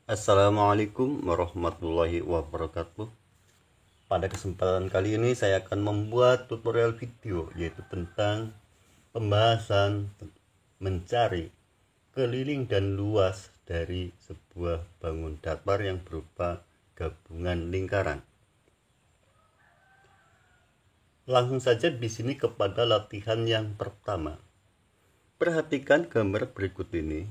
Assalamualaikum warahmatullahi wabarakatuh. Pada kesempatan kali ini saya akan membuat tutorial video yaitu tentang pembahasan mencari keliling dan luas dari sebuah bangun datar yang berupa gabungan lingkaran. Langsung saja di sini kepada latihan yang pertama. Perhatikan gambar berikut ini,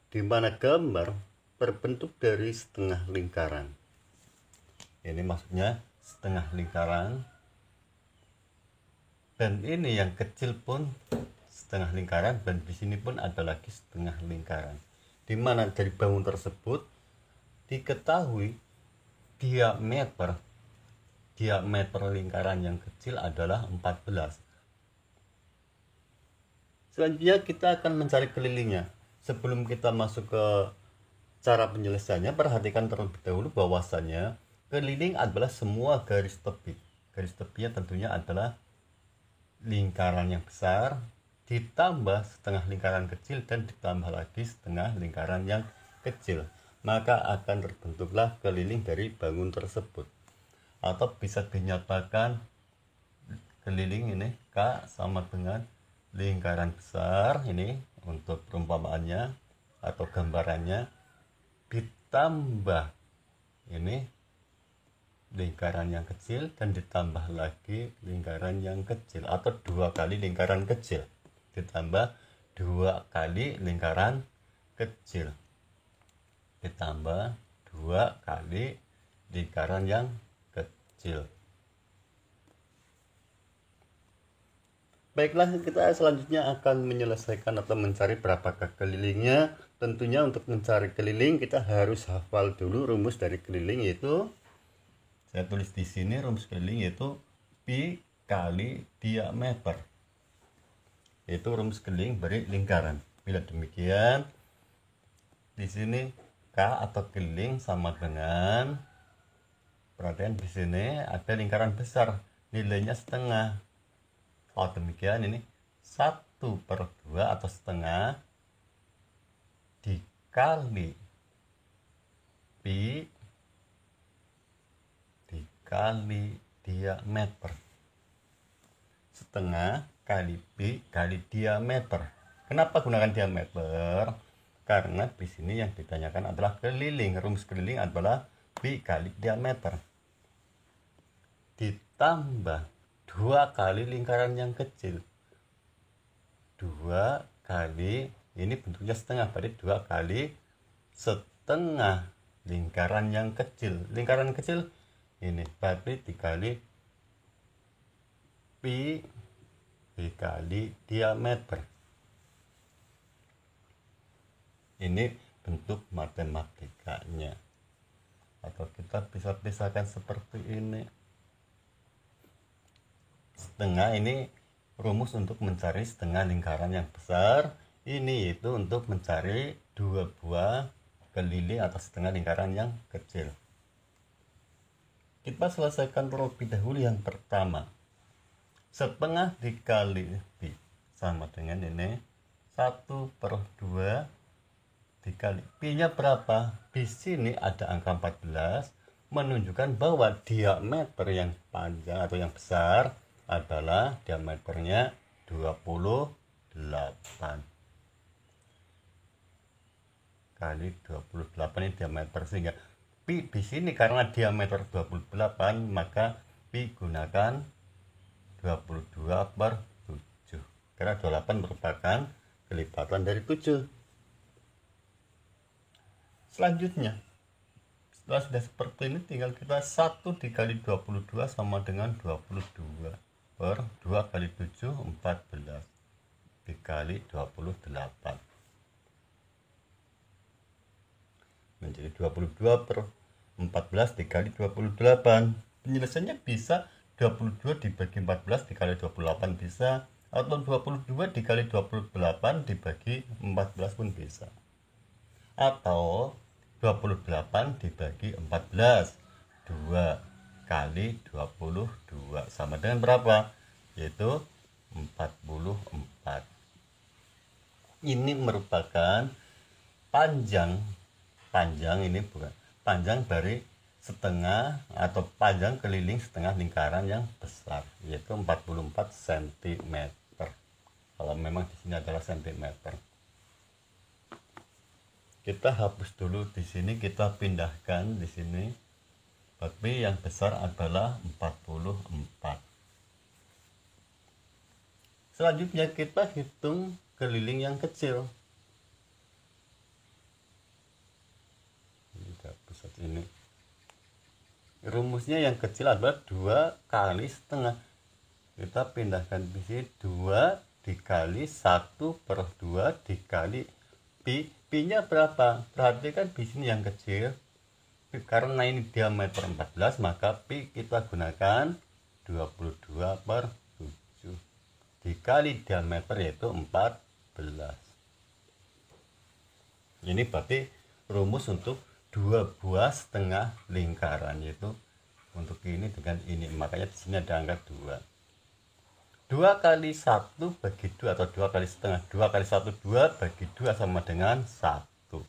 di mana gambar berbentuk dari setengah lingkaran. Ini maksudnya setengah lingkaran, dan ini yang kecil pun setengah lingkaran, dan di sini pun ada lagi setengah lingkaran. Di mana dari bangun tersebut diketahui diameter lingkaran yang kecil adalah 14. Selanjutnya kita akan mencari kelilingnya. Sebelum kita masuk ke cara penyelesaiannya, perhatikan terlebih dahulu bahwasannya keliling adalah semua garis tepi. Garis tepinya tentunya adalah lingkaran yang besar ditambah setengah lingkaran kecil dan ditambah lagi setengah lingkaran yang kecil. Maka akan terbentuklah keliling dari bangun tersebut. Atau bisa dinyatakan keliling ini K sama dengan lingkaran besar ini untuk perumpamaannya atau gambarannya, ditambah ini lingkaran yang kecil dan ditambah lagi lingkaran yang kecil, atau 2 kali lingkaran kecil ditambah 2 kali lingkaran kecil ditambah 2 kali lingkaran yang kecil. Baiklah, kita selanjutnya akan menyelesaikan atau mencari berapakah kelilingnya. Tentunya untuk mencari keliling kita harus hafal dulu rumus dari keliling, yaitu saya tulis di sini rumus keliling yaitu pi kali diameter. Itu rumus keliling beri lingkaran. Bila demikian, di sini K atau keliling sama dengan, perhatian di sini ada lingkaran besar, nilainya setengah. Oh demikian, ini 1/2 atau setengah dikali pi dikali diameter. Setengah kali pi kali diameter. Kenapa gunakan diameter? Karena di sini yang ditanyakan adalah keliling. Rumus keliling adalah pi kali diameter ditambah 2 kali lingkaran yang kecil. 2 kali, ini bentuknya setengah, berarti 2 kali setengah lingkaran yang kecil. Lingkaran kecil ini berarti dikali pi dikali diameter. Ini bentuk matematikanya, atau kita bisa pisahkan seperti ini. Setengah ini rumus untuk mencari setengah lingkaran yang besar, ini yaitu untuk mencari 2 buah keliling atau setengah lingkaran yang kecil. Kita selesaikan terlebih dahulu yang pertama. Setengah dikali pi sama dengan ini 1/2 dikali pi nya berapa? Di sini ada angka 14 menunjukkan bahwa diameter yang panjang atau yang besar adalah diameternya 28 kali 28, ini diameter, sehingga pi di sini karena diameter 28 maka pi gunakan 22/7 karena 28 merupakan kelipatan dari 7. Selanjutnya, setelah sudah seperti ini, tinggal kita 1 dikali 22 sama dengan 22/2 kali 7 14 dikali 28 menjadi 22/14 dikali 28. Penyelesaiannya bisa 22 dibagi 14 dikali 28 bisa, atau 22 dikali 28 dibagi 14 pun bisa, atau 28 dibagi 14, 2 kali 22 sama dengan berapa? Yaitu 44. Ini merupakan panjang panjang, ini bukan panjang dari setengah atau panjang keliling setengah lingkaran yang besar, yaitu 44 cm. Kalau memang di sini adalah cm. Kita hapus dulu di sini, kita pindahkan di sini. Tapi yang besar adalah 44. Selanjutnya kita hitung keliling yang kecil. Ini rumusnya yang kecil adalah 2 kali setengah. Kita pindahkan di sini, 2 dikali 1/2 dikali pi. Pi-nya berapa? Perhatikan di sini yang kecil. Karena ini diameter 14, maka pi kita gunakan 22/7 dikali diameter, yaitu 14. Ini berarti rumus untuk 2 buah setengah lingkaran, yaitu untuk ini dengan ini. Makanya di sini ada angka 2. 2 kali 1 bagi 2 atau 2 kali setengah. 2 kali 1 2 bagi 2 sama dengan 1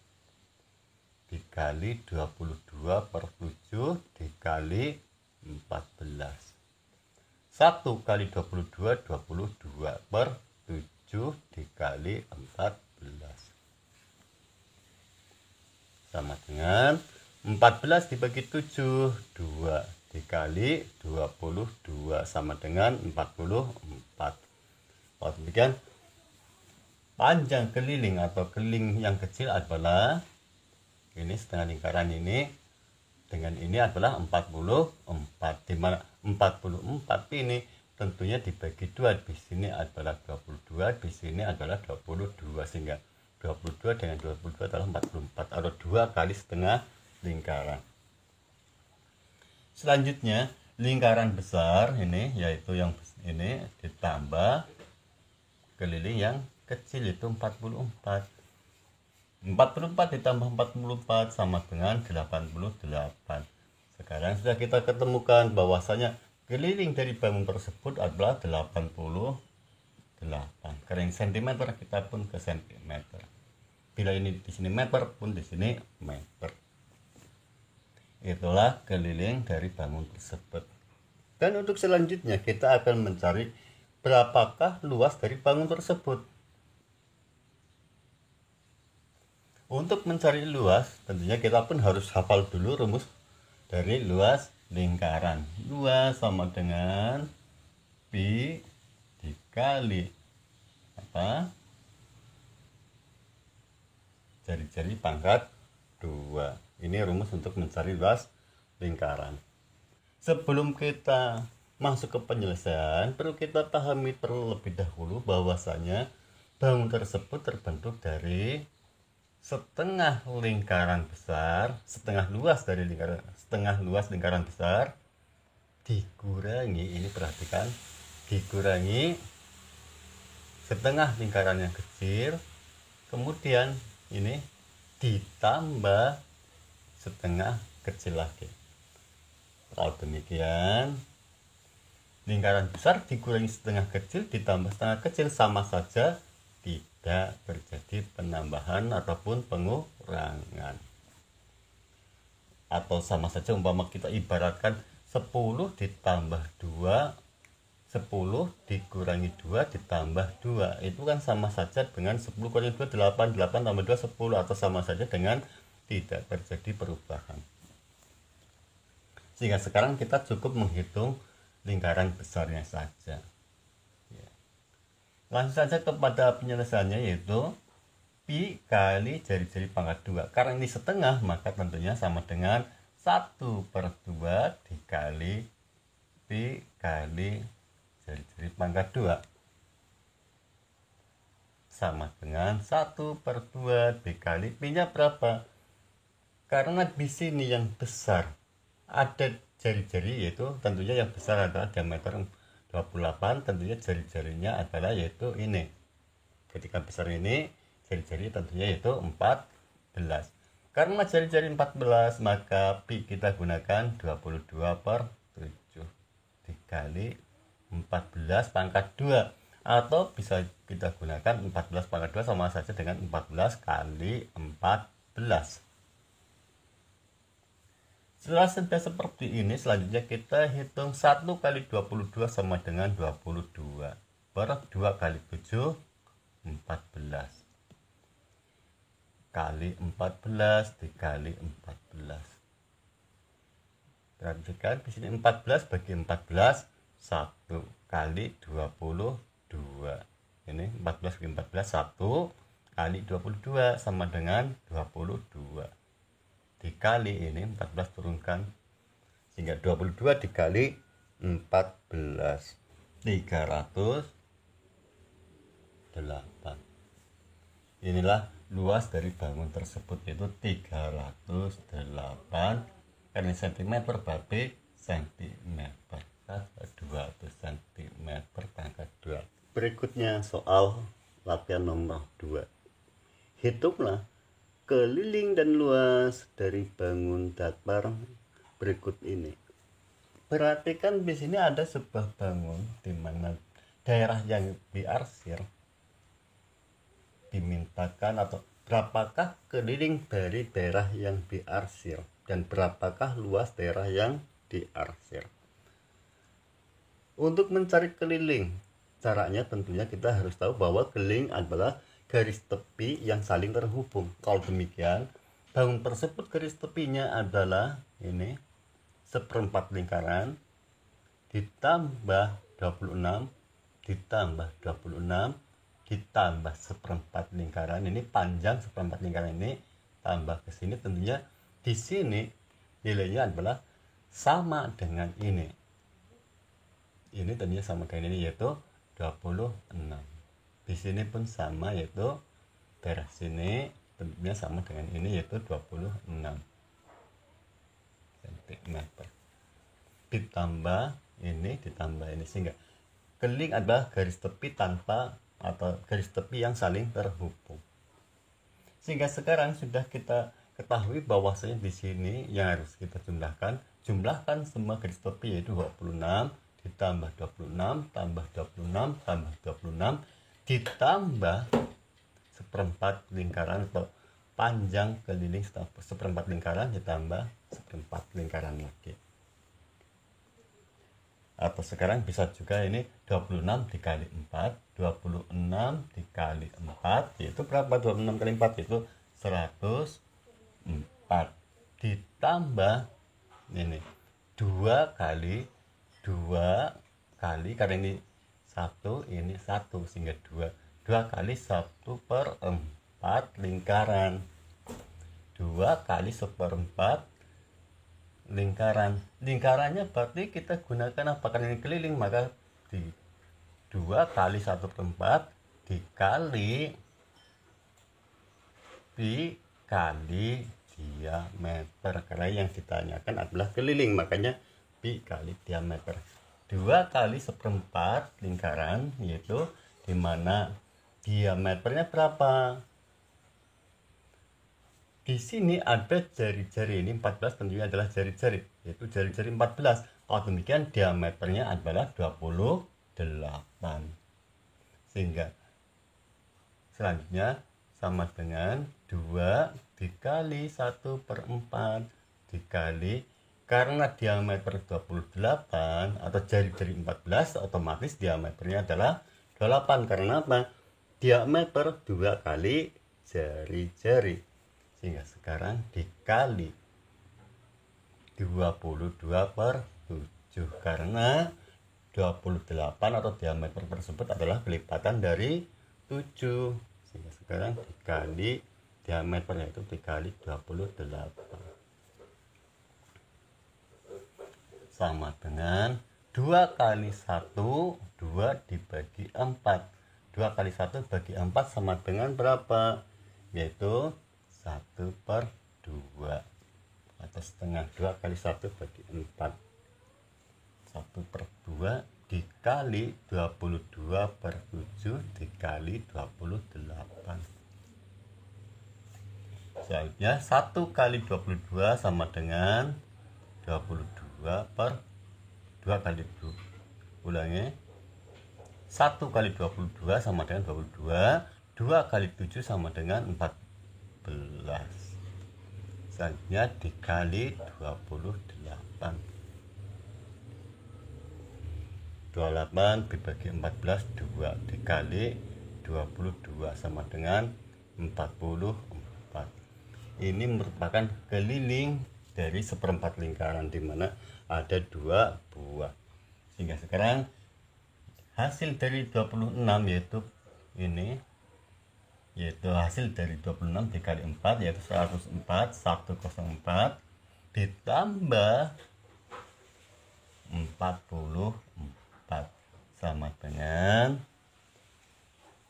dikali 22/7 dikali 14. 1 kali 22 22/7 dikali 14 sama dengan 14 dibagi 7, 2 dikali 22 sama dengan 44. Demikian panjang keliling atau keliling yang kecil adalah ini, setengah lingkaran ini dengan ini adalah 44, di mana 44 ini tentunya dibagi 2, di sini adalah 22, di sini adalah 22, sehingga 22 dengan 22 adalah 44 atau 2 kali setengah lingkaran. Selanjutnya lingkaran besar ini, yaitu yang ini ditambah keliling yang kecil, itu 44. 44 ditambah 44 sama dengan 88. Sekarang sudah kita ketemukan bahwasanya keliling dari bangun tersebut adalah 88. Karena yang cm kita pun ke cm. Bila ini di sini meter pun di sini meter. Itulah keliling dari bangun tersebut. Dan untuk selanjutnya kita akan mencari berapakah luas dari bangun tersebut. Untuk mencari luas, tentunya kita pun harus hafal dulu rumus dari luas lingkaran. Luas sama dengan pi dikali jari-jari pangkat 2. Ini rumus untuk mencari luas lingkaran. Sebelum kita masuk ke penyelesaian, perlu kita pahami terlebih dahulu bahwasanya bangun tersebut terbentuk dari setengah lingkaran besar, setengah luas lingkaran besar dikurangi, ini perhatikan, dikurangi setengah lingkaran yang kecil, kemudian ini ditambah setengah kecil lagi. Kalau demikian, lingkaran besar dikurangi setengah kecil ditambah setengah kecil sama saja tidak terjadi penambahan ataupun pengurangan. Atau sama saja umpama kita ibaratkan 10 ditambah 2, 10 dikurangi 2 ditambah 2, itu kan sama saja dengan 10 kurangi 2 8, 8 tambah 2 10, atau sama saja dengan tidak terjadi perubahan. Sehingga sekarang kita cukup menghitung lingkaran besarnya saja. Langsung saja kepada penyelesaiannya, yaitu pi kali jari-jari pangkat 2. Karena ini setengah, maka tentunya sama dengan 1/2 dikali pi kali jari-jari pangkat 2 sama dengan 1/2 dikali pi-nya berapa? Karena di sini yang besar ada jari-jari, yaitu tentunya yang besar adalah diameter 28, tentunya jari-jarinya adalah yaitu ini. Ketika besar ini, jari-jari tentunya yaitu 14. Karena jari-jari 14, maka pi kita gunakan 22/7 dikali 14 pangkat 2, atau bisa kita gunakan 14 pangkat 2 sama saja dengan 14 kali 14. Setelah sudah seperti ini, selanjutnya kita hitung 1 kali 22 sama dengan 22 per 2 kali 7 14 kali 14 dikali 14. Perhatikan di sini 14 bagi 14 1 kali 22. Ini 14 bagi 14 1 kali 22 sama dengan 22. Dikali ini 14 turunkan sehingga 22 dikali 14 308. Inilah luas dari bangun tersebut, yaitu 308 kali cm bagi cm, 200 cm pangkat 2. Berikutnya soal latihan nomor 2. Hitunglah keliling dan luas dari bangun datar berikut ini. Perhatikan di sini ada sebuah bangun di mana daerah yang diarsir dimintakan atau berapakah keliling dari daerah yang diarsir dan berapakah luas daerah yang diarsir. Untuk mencari keliling, caranya tentunya kita harus tahu bahwa keliling adalah garis tepi yang saling terhubung. Kalau demikian, bangun tersebut garis tepinya adalah ini seperempat lingkaran ditambah 26 ditambah 26 ditambah seperempat lingkaran. Ini panjang seperempat lingkaran ini tambah ke sini, tentunya di sini nilainya adalah sama dengan ini. Ini tentunya sama dengan ini, yaitu 26. Di sini pun sama, yaitu daerah sini tentunya sama dengan ini, yaitu 26 cm. Ditambah ini sehingga keliling adalah garis tepi tanpa atau garis tepi yang saling terhubung. Sehingga sekarang sudah kita ketahui bahwasanya di sini yang harus kita jumlahkan semua garis tepi, yaitu 26 ditambah 26 tambah 26 tambah 26 ditambah seperempat lingkaran atau panjang keliling seperempat lingkaran ditambah seperempat lingkaran lagi. Atau sekarang bisa juga ini 26 dikali 4, 26 dikali 4 yaitu berapa? 26 kali 4 itu 104 ditambah ini 2 kali karena ini 1 ini 1 sehingga 2 kali 1/4 lingkaran, 2 kali 1/4 lingkarannya berarti kita gunakan apa? Karena ini keliling, maka di 2 kali 1/4 dikali diameter, karena yang ditanyakan adalah keliling, makanya pi kali diameter. 2 kali 1/4 lingkaran, yaitu dimana diameternya berapa? Di sini ada jari-jari, ini 14 tentunya adalah jari-jari, yaitu jari-jari 14. Kalau demikian diameternya adalah 28. Sehingga selanjutnya sama dengan 2 dikali 1/4 dikali, karena diameter 28 atau jari-jari 14, otomatis diameternya adalah 28. Karena apa? Diameter 2 kali jari-jari. Sehingga sekarang dikali 22/7 karena 28 atau diameter tersebut adalah kelipatan dari 7. Sehingga sekarang dikali diameter, yaitu dikali 28 sama dengan 2 kali 1, 2 dibagi 4. 2 kali 1 bagi 4 sama dengan berapa? Yaitu 1/2 atau setengah. 2 kali 1 bagi 4, 1/2 dikali 22/7 dikali 28. Selanjutnya 1 kali 22 sama dengan 22/2 kali 2. Ulangi, 1 kali 22 sama dengan 22, 2 kali 7 sama dengan 14. Selanjutnya dikali 28. 28 dibagi 14 2 dikali 22 sama dengan 44. Ini merupakan keliling dari seperempat lingkaran di mana ada 2 buah. Sehingga sekarang hasil dari 26 yaitu ini, yaitu hasil dari 26 dikali 4 yaitu 104 ditambah 44 sama dengan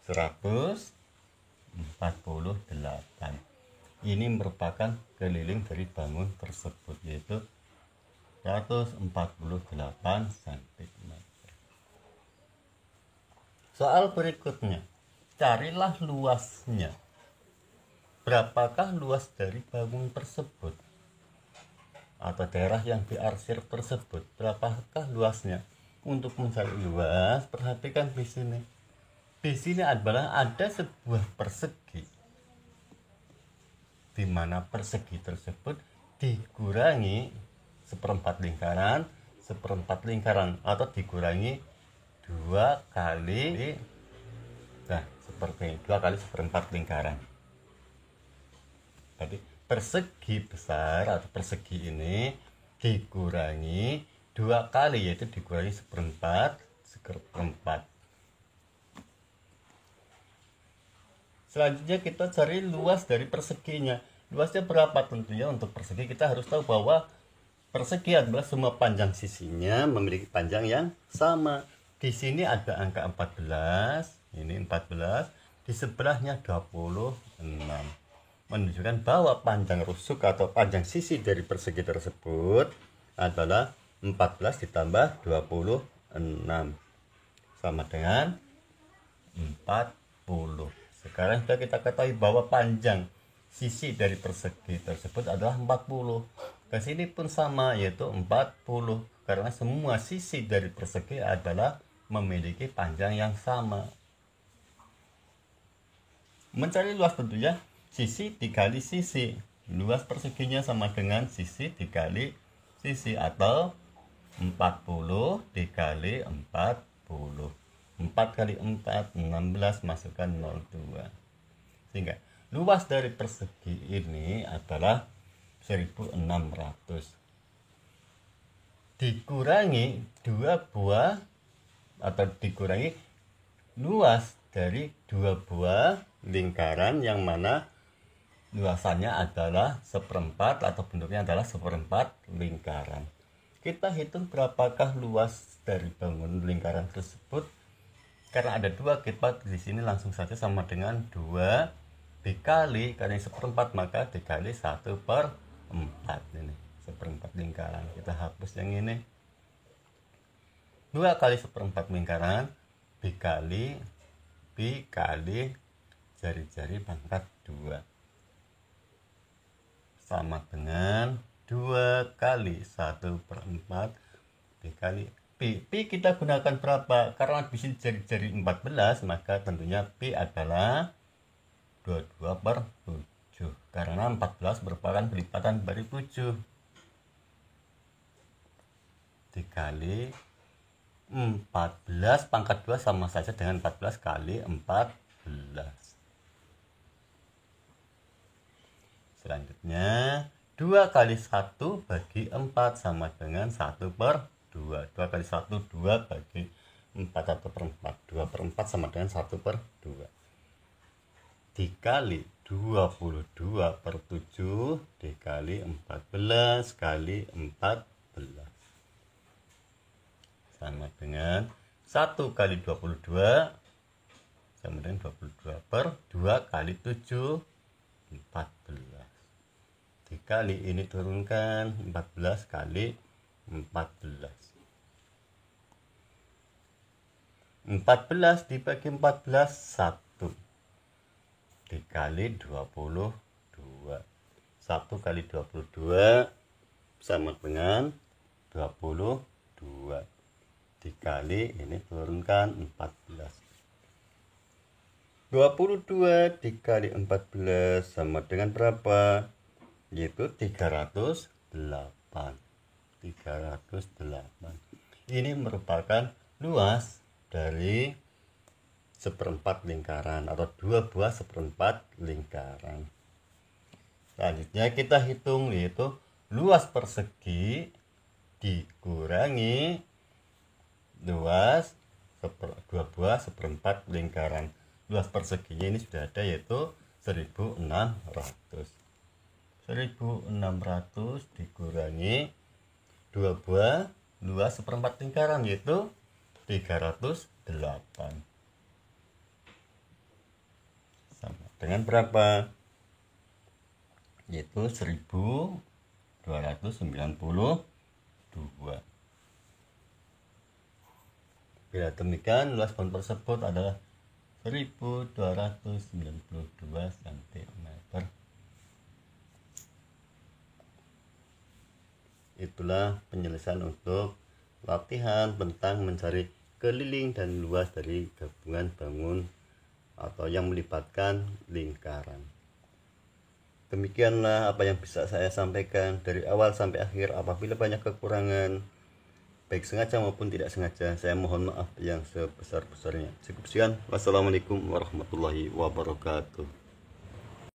148. Ini merupakan keliling dari bangun tersebut yaitu 148 cm. Soal berikutnya, carilah luasnya. Berapakah luas dari bangun tersebut atau daerah yang diarsir tersebut? Berapakah luasnya? Untuk mencari luas, perhatikan di sini. Di sini adalah ada sebuah persegi, di mana persegi tersebut dikurangi seperempat lingkaran atau dikurangi 2 kali, nah seperti 2 kali seperempat lingkaran. Jadi persegi besar atau persegi ini dikurangi 2 kali, yaitu dikurangi seperempat. Selanjutnya kita cari luas dari perseginya. Luasnya berapa? Tentunya untuk persegi kita harus tahu bahwa persegi adalah semua panjang sisinya memiliki panjang yang sama. Di sini ada angka 14, ini 14, di sebelahnya 26. Menunjukkan bahwa panjang rusuk atau panjang sisi dari persegi tersebut adalah 14 ditambah 26 sama dengan 40. Sekarang sudah kita ketahui bahwa panjang sisi dari persegi tersebut adalah 40. Ke sini pun sama, yaitu 40, karena semua sisi dari persegi adalah memiliki panjang yang sama. Mencari luas tentunya sisi dikali sisi. Luas perseginya sama dengan sisi dikali sisi atau 40 dikali 40. 4 kali 4 16, masukkan 02. Sehingga luas dari persegi ini adalah 1600 dikurangi 2 buah atau dikurangi luas dari 2 buah lingkaran yang mana luasannya adalah seperempat atau bentuknya adalah seperempat lingkaran. Kita hitung berapakah luas dari bangun lingkaran tersebut. Karena ada 2, kita di sini langsung saja sama dengan 2 dikali, karena seperempat maka dikali 1/4. Ini seperempat lingkaran, kita hapus yang ini. 2 kali seperempat lingkaran dikali jari-jari pangkat 2 sama dengan 2 kali 1/4 dikali Pi kita gunakan berapa? Karena di sini jari-jari 14, maka tentunya Pi adalah 22/7. Karena 14 merupakan pelipatan dari 7. Dikali 14 pangkat 2 sama saja dengan 14 kali 14. Selanjutnya 2 kali 1 bagi 4 sama dengan 1/2. 2 kali 1 2 bagi 4 atau per 4. 2/4 sama dengan 1/2. Dikali 22/7 dikali 14 kali 14 sama dengan 1 kali 22 sama dengan 22/2 kali 7 14. Dikali ini turunkan 14 kali 14. 14 dibagi 14 1 dikali 22. 1 kali 22 sama dengan 22 dikali ini turunkan 14. 22 dikali 14 sama dengan berapa? yaitu 308. Ini merupakan luas dari seperempat lingkaran atau 2 buah seperempat lingkaran. Selanjutnya kita hitung, yaitu luas persegi dikurangi luas 2 buah seperempat lingkaran. Luas perseginya ini sudah ada, yaitu 1600. 1600 dikurangi 2 buah luas seperempat lingkaran, yaitu 308. Sama dengan berapa? Yaitu 1292. Bila demikian, luas pohon tersebut adalah 1292 cm. Itulah penyelesaian untuk latihan tentang mencari keliling dan luas dari gabungan bangun atau yang melibatkan lingkaran. Demikianlah apa yang bisa saya sampaikan dari awal sampai akhir. Apabila banyak kekurangan, baik sengaja maupun tidak sengaja, saya mohon maaf yang sebesar-besarnya. Cukup sekian. Wassalamualaikum warahmatullahi wabarakatuh.